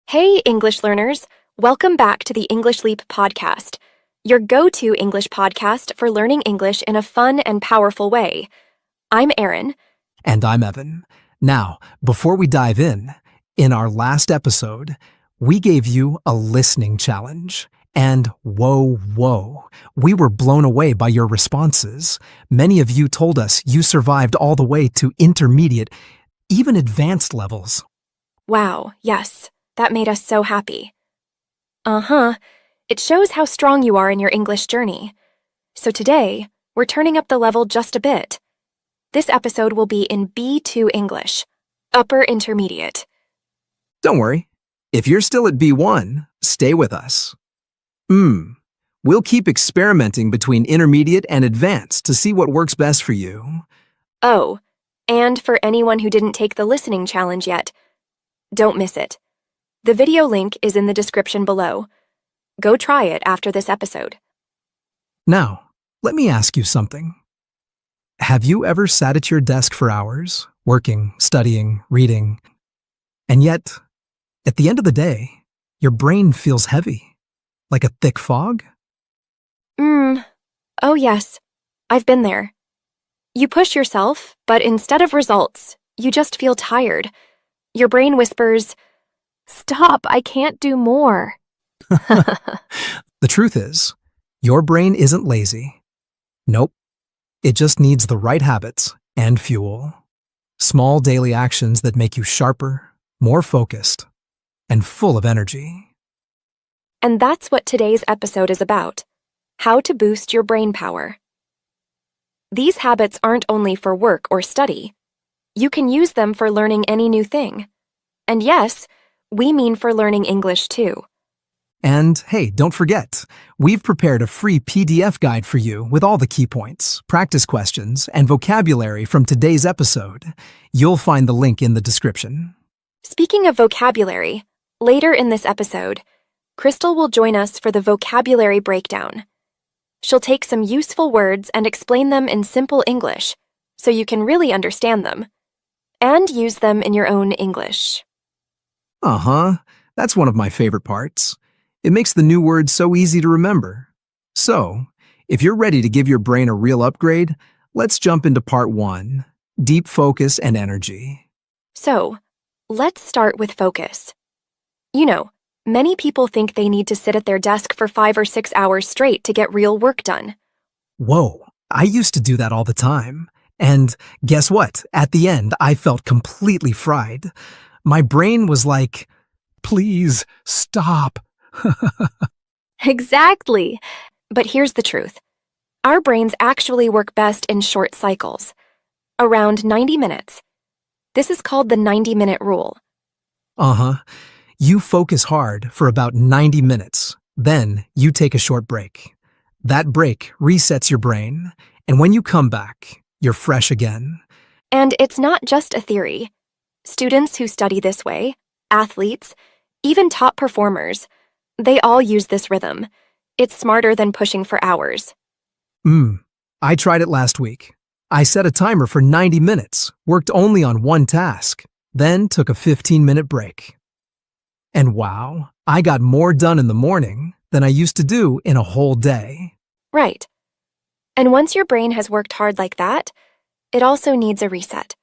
Hey, English learners! Welcome back to the English Leap podcast, your go-to English podcast for learning English in a fun and powerful way. I'm Erin. And I'm Evan. Now, before we dive in our last episode, we gave you a listening challenge. And whoa, we were blown away by your responses. Many of you told us you survived all the way to intermediate, even advanced levels. Wow, yes. That made us so happy. It shows how strong you are in your English journey. So today, we're turning up the level just a bit. This episode will be in B2 English, upper intermediate. Don't worry. If you're still at B1, stay with us. We'll keep experimenting between intermediate and advanced to see what works best for you. Oh, and for anyone who didn't take the listening challenge yet, don't miss it. The video link is in the description below. Go try it after this episode. Now, let me ask you something. Have you ever sat at your desk for hours, working, studying, reading, and yet, at the end of the day, your brain feels heavy, like a thick fog? Oh yes, I've been there. You push yourself, but instead of results, you just feel tired. Your brain whispers, "Stop, I can't do more." The truth is, your brain isn't lazy. Nope. It just needs the right habits and fuel. Small daily actions that make you sharper, more focused, and full of energy. And that's what today's episode is about: how to boost your brain power. These habits aren't only for work or study. You can use them for learning any new thing. And yes, we mean for learning English too. And hey, don't forget, we've prepared a free PDF guide for you with all the key points, practice questions, and vocabulary from today's episode. You'll find the link in the description. Speaking of vocabulary, later in this episode, Crystal will join us for the vocabulary breakdown. She'll take some useful words and explain them in simple English, so you can really understand them, and use them in your own English. That's one of my favorite parts. It makes the new words so easy to remember. So, if you're ready to give your brain a real upgrade, let's jump into part 1, deep focus and energy. So, let's start with focus. You know, many people think they need to sit at their desk for 5 or 6 hours straight to get real work done. Whoa, I used to do that all the time. And guess what? At the end, I felt completely fried. My brain was like, "Please, stop." Exactly. But here's the truth. Our brains actually work best in short cycles, around 90 minutes. This is called the 90-minute rule. You focus hard for about 90 minutes. Then you take a short break. That break resets your brain. And when you come back, you're fresh again. And it's not just a theory. Students who study this way, athletes, even top performers, they all use this rhythm. It's smarter than pushing for hours. I tried it last week. I set a timer for 90 minutes, worked only on one task, then took a 15-minute break. And wow, I got more done in the morning than I used to do in a whole day. Right. And once your brain has worked hard like that, it also needs a reset.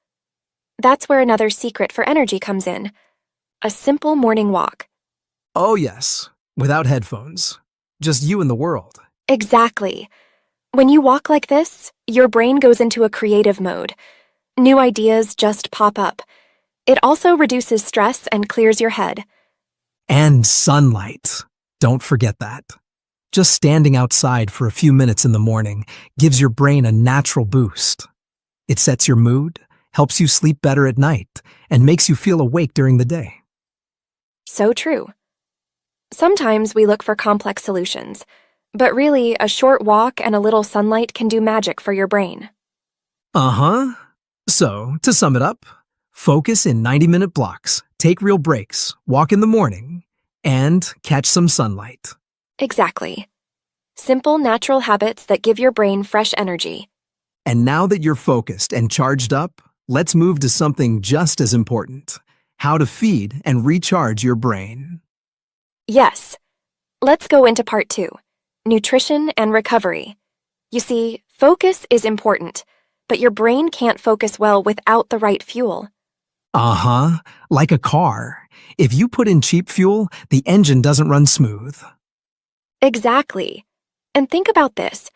That's where another secret for energy comes in: a simple morning walk. Oh yes, without headphones. Just you and the world. Exactly. When you walk like this, your brain goes into a creative mode. New ideas just pop up. It also reduces stress and clears your head. And sunlight. Don't forget that. Just standing outside for a few minutes in the morning gives your brain a natural boost. It sets your mood, helps you sleep better at night, and makes you feel awake during the day. So true. Sometimes we look for complex solutions, but really a short walk and a little sunlight can do magic for your brain. So, to sum it up, focus in 90-minute blocks, take real breaks, walk in the morning, and catch some sunlight. Exactly. Simple, natural habits that give your brain fresh energy. And now that you're focused and charged up, let's move to something just as important: how to feed and recharge your brain. Yes. Let's go into part 2, nutrition and recovery. You see, focus is important, but your brain can't focus well without the right fuel. Uh-huh, like a car. If you put in cheap fuel, the engine doesn't run smooth. Exactly. And think about this.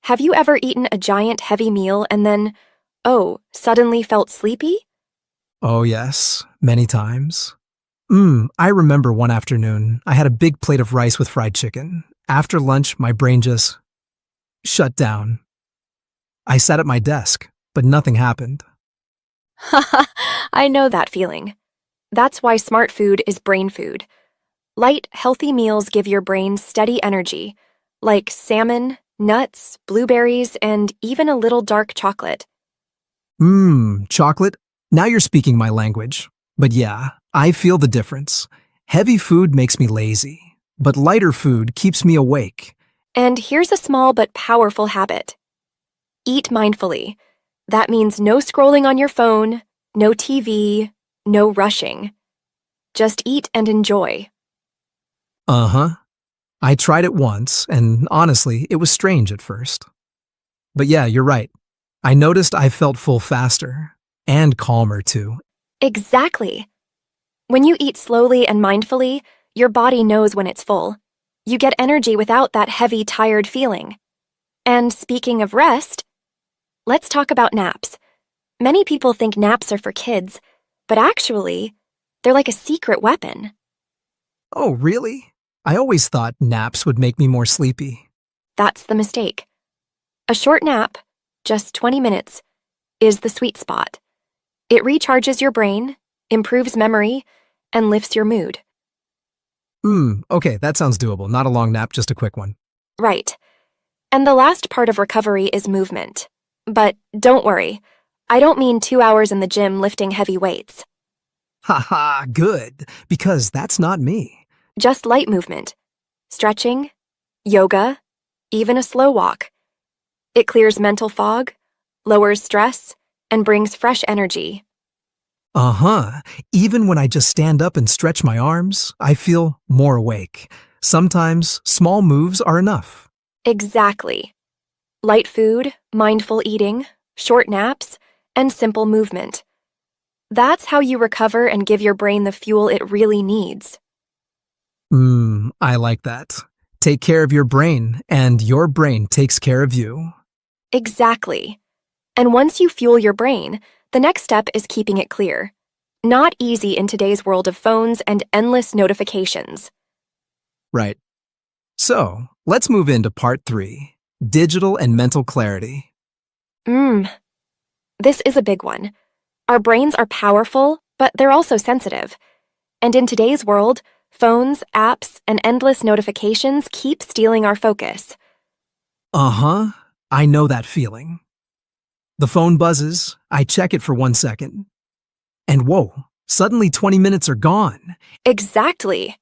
Have you ever eaten a giant heavy meal and then, suddenly felt sleepy? Oh yes, many times. I remember one afternoon, I had a big plate of rice with fried chicken. After lunch, my brain just shut down. I sat at my desk, but nothing happened. Haha, I know that feeling. That's why smart food is brain food. Light, healthy meals give your brain steady energy, like salmon, nuts, blueberries, and even a little dark chocolate. Chocolate? Now you're speaking my language. But yeah, I feel the difference. Heavy food makes me lazy, but lighter food keeps me awake. And here's a small but powerful habit. Eat mindfully. That means no scrolling on your phone, no TV, no rushing. Just eat and enjoy. Uh-huh. I tried it once, and honestly, it was strange at first. But yeah, you're right. I noticed I felt full faster, and calmer too. Exactly. When you eat slowly and mindfully, your body knows when it's full. You get energy without that heavy, tired feeling. And speaking of rest, let's talk about naps. Many people think naps are for kids, but actually, they're like a secret weapon. Oh, really? I always thought naps would make me more sleepy. That's the mistake. A short nap, just 20 minutes, is the sweet spot. It recharges your brain, improves memory, and lifts your mood. Okay, that sounds doable. Not a long nap, just a quick one. Right. And the last part of recovery is movement. But don't worry, I don't mean 2 hours in the gym lifting heavy weights. Haha, good, because that's not me. Just light movement. Stretching, yoga, even a slow walk. It clears mental fog, lowers stress, and brings fresh energy. Uh-huh. Even when I just stand up and stretch my arms, I feel more awake. Sometimes small moves are enough. Exactly. Light food, mindful eating, short naps, and simple movement. That's how you recover and give your brain the fuel it really needs. I like that. Take care of your brain, and your brain takes care of you. Exactly. And once you fuel your brain, the next step is keeping it clear. Not easy in today's world of phones and endless notifications. Right. So, let's move into part 3, digital and mental clarity. This is a big one. Our brains are powerful, but they're also sensitive. And in today's world, phones, apps, and endless notifications keep stealing our focus. Uh-huh. I know that feeling. The phone buzzes, I check it for 1 second, and whoa, suddenly 20 minutes are gone. Exactly.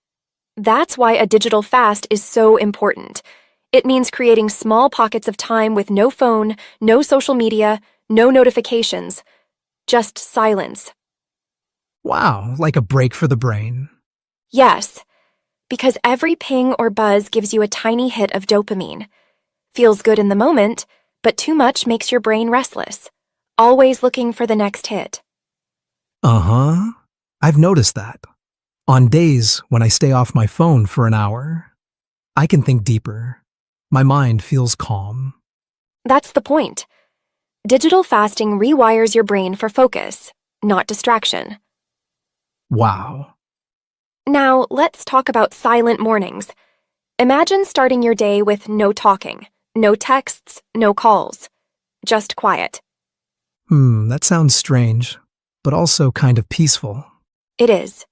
That's why a digital fast is so important. It means creating small pockets of time with no phone, no social media, no notifications, just silence. Wow, like a break for the brain. Yes, because every ping or buzz gives you a tiny hit of dopamine. Feels good in the moment, but too much makes your brain restless, always looking for the next hit. Uh-huh. I've noticed that. On days when I stay off my phone for an hour, I can think deeper. My mind feels calm. That's the point. Digital fasting rewires your brain for focus, not distraction. Wow. Now, let's talk about silent mornings. Imagine starting your day with no talking, no texts, no calls, just quiet. That sounds strange, but also kind of peaceful. It is.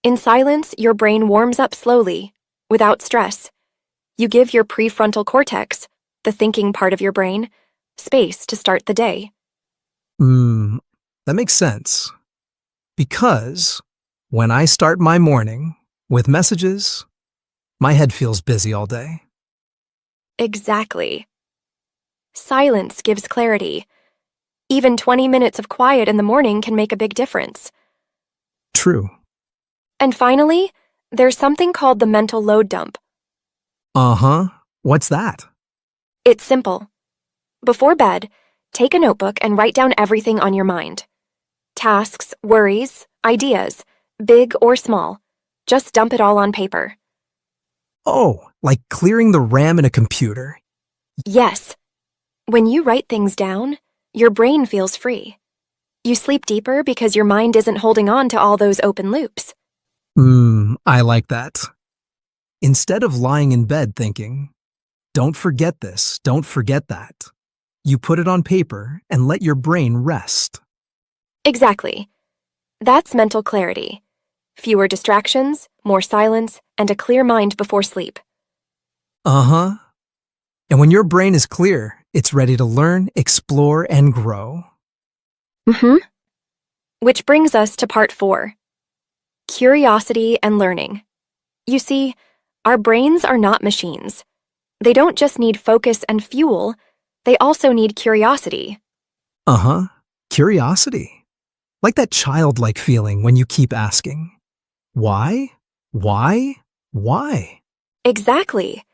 In silence, your brain warms up slowly, without stress. You give your prefrontal cortex, the thinking part of your brain, space to start the day. That makes sense. Because when I start my morning with messages, my head feels busy all day. Exactly. Silence gives clarity. Even 20 minutes of quiet in the morning can make a big difference. True. And finally, There's something called the mental load dump. Uh-huh. What's that? It's simple. Before bed, take a notebook and write down everything on your mind. Tasks, worries, ideas, big or small. Just dump it all on paper. Oh, like clearing the RAM in a computer. Yes. When you write things down, your brain feels free. You sleep deeper because your mind isn't holding on to all those open loops. I like that. Instead of lying in bed thinking, don't forget this, don't forget that, you put it on paper and let your brain rest. Exactly. That's mental clarity. Fewer distractions, more silence, and a clear mind before sleep. Uh-huh. And when your brain is clear, it's ready to learn, explore, and grow. Which brings us to part 4. Curiosity and learning. You see, our brains are not machines. They don't just need focus and fuel, they also need curiosity. Uh-huh. Curiosity. Like that childlike feeling when you keep asking, why? Why? Why? Exactly.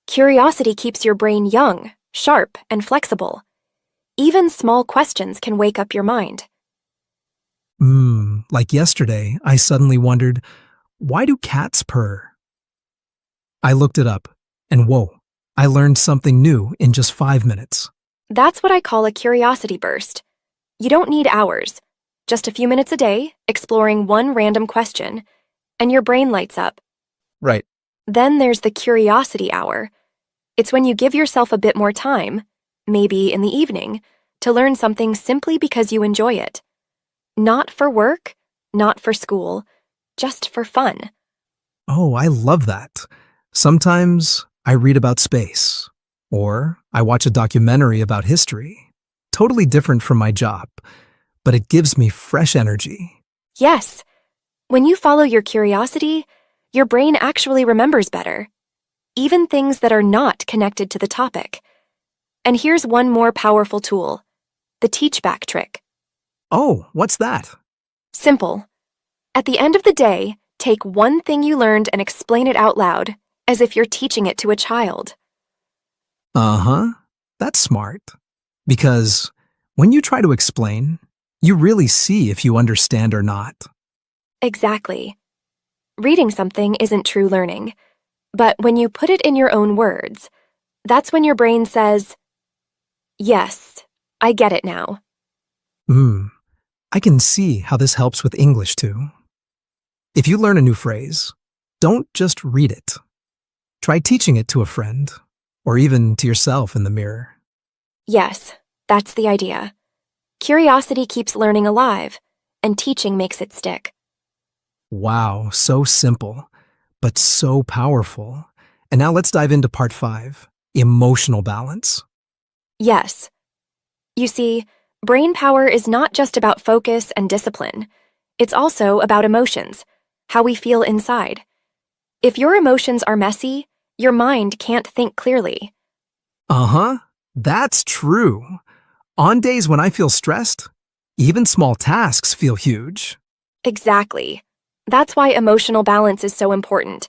Curiosity keeps your brain young, sharp, and flexible. Even small questions can wake up your mind. Like yesterday, I suddenly wondered, why do cats purr? I looked it up, and whoa, I learned something new in just 5 minutes. That's what I call a curiosity burst. You don't need hours. Just a few minutes a day, exploring one random question, and your brain lights up. Right. Then there's the curiosity hour. It's when you give yourself a bit more time, maybe in the evening, to learn something simply because you enjoy it. Not for work, not for school, just for fun. Oh, I love that. Sometimes I read about space, or I watch a documentary about history. Totally different from my job, but it gives me fresh energy. Yes, when you follow your curiosity, your brain actually remembers better, even things that are not connected to the topic. And here's one more powerful tool, the teach back trick. Oh, what's that? Simple. At the end of the day, take one thing you learned and explain it out loud, as if you're teaching it to a child. Uh-huh. That's smart. Because when you try to explain, you really see if you understand or not. Exactly. Reading something isn't true learning, but when you put it in your own words, that's when your brain says, yes, I get it now. I can see how this helps with English too. If you learn a new phrase, don't just read it. Try teaching it to a friend, or even to yourself in the mirror. Yes, that's the idea. Curiosity keeps learning alive, and teaching makes it stick. Wow, so simple, but so powerful. And now let's dive into part 5, emotional balance. Yes. You see, brain power is not just about focus and discipline. It's also about emotions, how we feel inside. If your emotions are messy, your mind can't think clearly. Uh-huh, that's true. On days when I feel stressed, even small tasks feel huge. Exactly. That's why emotional balance is so important.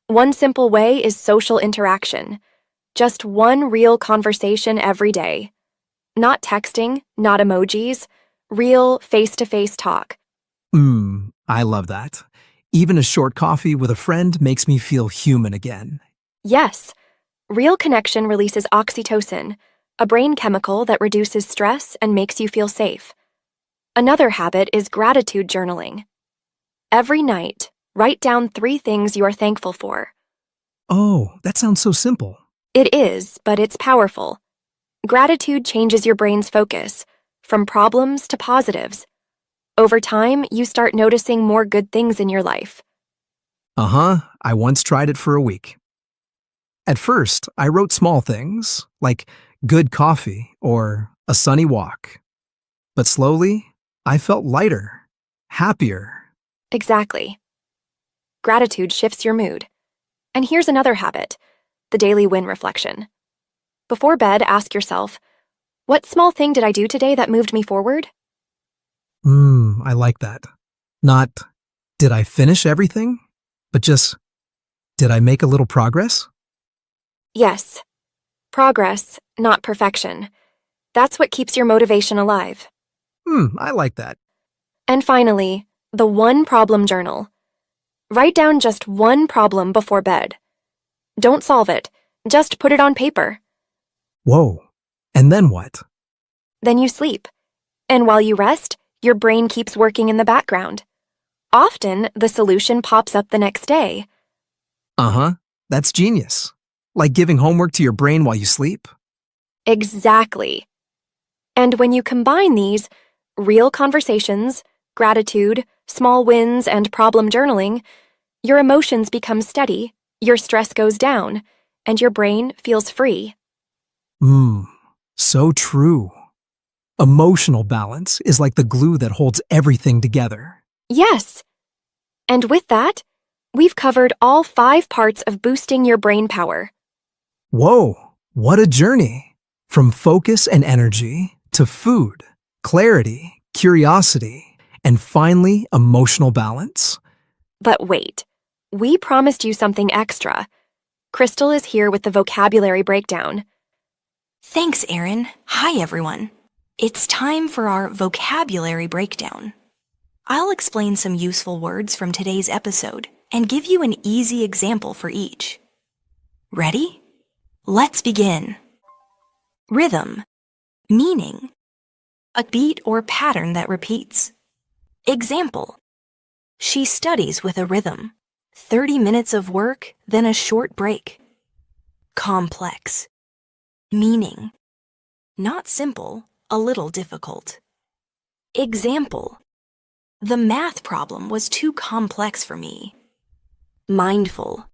One simple way is social interaction. Just one real conversation every day. Not texting, not emojis, real face-to-face talk. I love that. Even a short coffee with a friend makes me feel human again. Yes, real connection releases oxytocin, a brain chemical that reduces stress and makes you feel safe. Another habit is gratitude journaling. Every night, write down 3 things you are thankful for. Oh, that sounds so simple. It is, but it's powerful. Gratitude changes your brain's focus, from problems to positives. Over time, you start noticing more good things in your life. Uh-huh, I once tried it for a week. At first, I wrote small things, like good coffee or a sunny walk. But slowly, I felt lighter, happier. Exactly. Gratitude shifts your mood. And here's another habit, the daily win reflection. Before bed, ask yourself, what small thing did I do today that moved me forward? I like that. Not, did I finish everything? but just, did I make a little progress? Yes. Progress, not perfection. That's what keeps your motivation alive. I like that. And finally, the one problem journal. Write down just one problem before bed. Don't solve it, just put it on paper. Whoa. And then what? Then you sleep. And while you rest, your brain keeps working in the background. Often, the solution pops up the next day. Uh-huh. That's genius. Like giving homework to your brain while you sleep? Exactly. And when you combine these, real conversations, gratitude, small wins, and problem journaling, your emotions become steady, your stress goes down, and your brain feels free. So true. Emotional balance is like the glue that holds everything together. Yes. And with that, we've covered all 5 parts of boosting your brain power. Whoa, what a journey. From focus and energy to food, clarity, curiosity, and finally, emotional balance. But wait, we promised you something extra. Crystal is here with the vocabulary breakdown. Thanks, Erin. Hi, everyone. It's time for our vocabulary breakdown. I'll explain some useful words from today's episode and give you an easy example for each. Ready? Let's begin. Rhythm, meaning, a beat or pattern that repeats. Example, she studies with a rhythm, 30 minutes of work, then a short break. Complex, meaning, not simple, a little difficult. Example, the math problem was too complex for me. Mindful,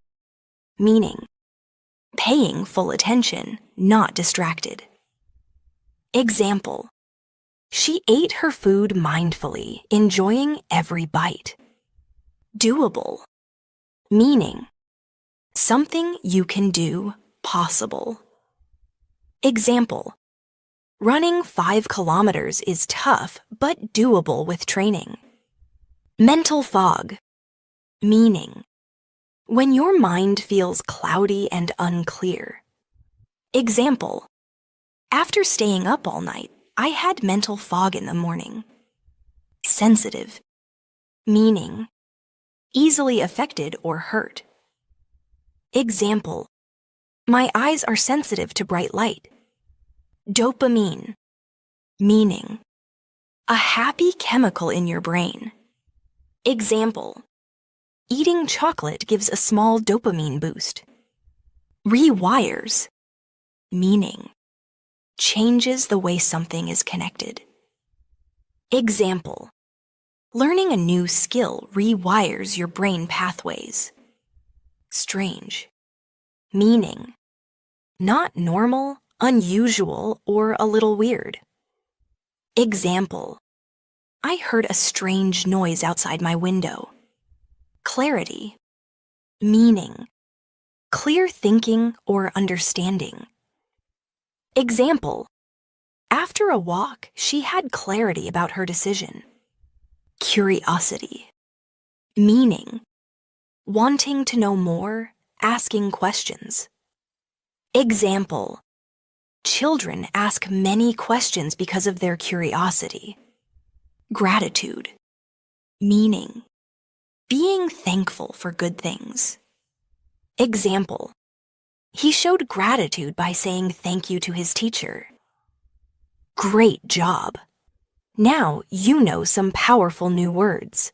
meaning, paying full attention, not distracted. Example, she ate her food mindfully, enjoying every bite. Doable, meaning, something you can do, possible. Example, running 5 kilometers is tough but doable with training. Mental fog, meaning, when your mind feels cloudy and unclear. Example, after staying up all night, I had mental fog in the morning. Sensitive, meaning, easily affected or hurt. Example, my eyes are sensitive to bright light. Dopamine, meaning, a happy chemical in your brain. Example, eating chocolate gives a small dopamine boost. Rewires, meaning, changes the way something is connected. Example, learning a new skill rewires your brain pathways. Strange, meaning, not normal, unusual, or a little weird. Example, I heard a strange noise outside my window. Clarity, meaning, clear thinking or understanding. Example, after a walk, she had clarity about her decision. Curiosity, meaning, wanting to know more, asking questions. Example, children ask many questions because of their curiosity. Gratitude, meaning, being thankful for good things. Example, he showed gratitude by saying thank you to his teacher. Great job! Now you know some powerful new words.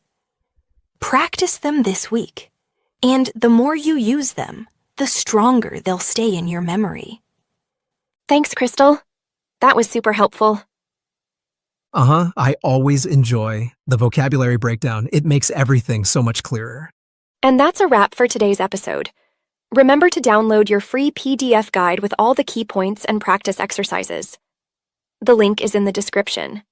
Practice them this week, and the more you use them, the stronger they'll stay in your memory. Thanks, Crystal. That was super helpful. I always enjoy the vocabulary breakdown. It makes everything so much clearer. And that's a wrap for today's episode. Remember to download your free PDF guide with all the key points and practice exercises. The link is in the description.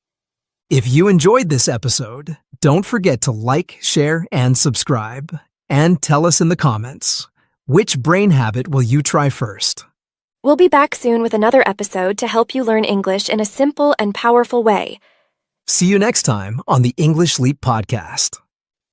If you enjoyed this episode, don't forget to like, share, and subscribe. And tell us in the comments, which brain habit will you try first? We'll be back soon with another episode to help you learn English in a simple and powerful way. See you next time on the English Leap Podcast.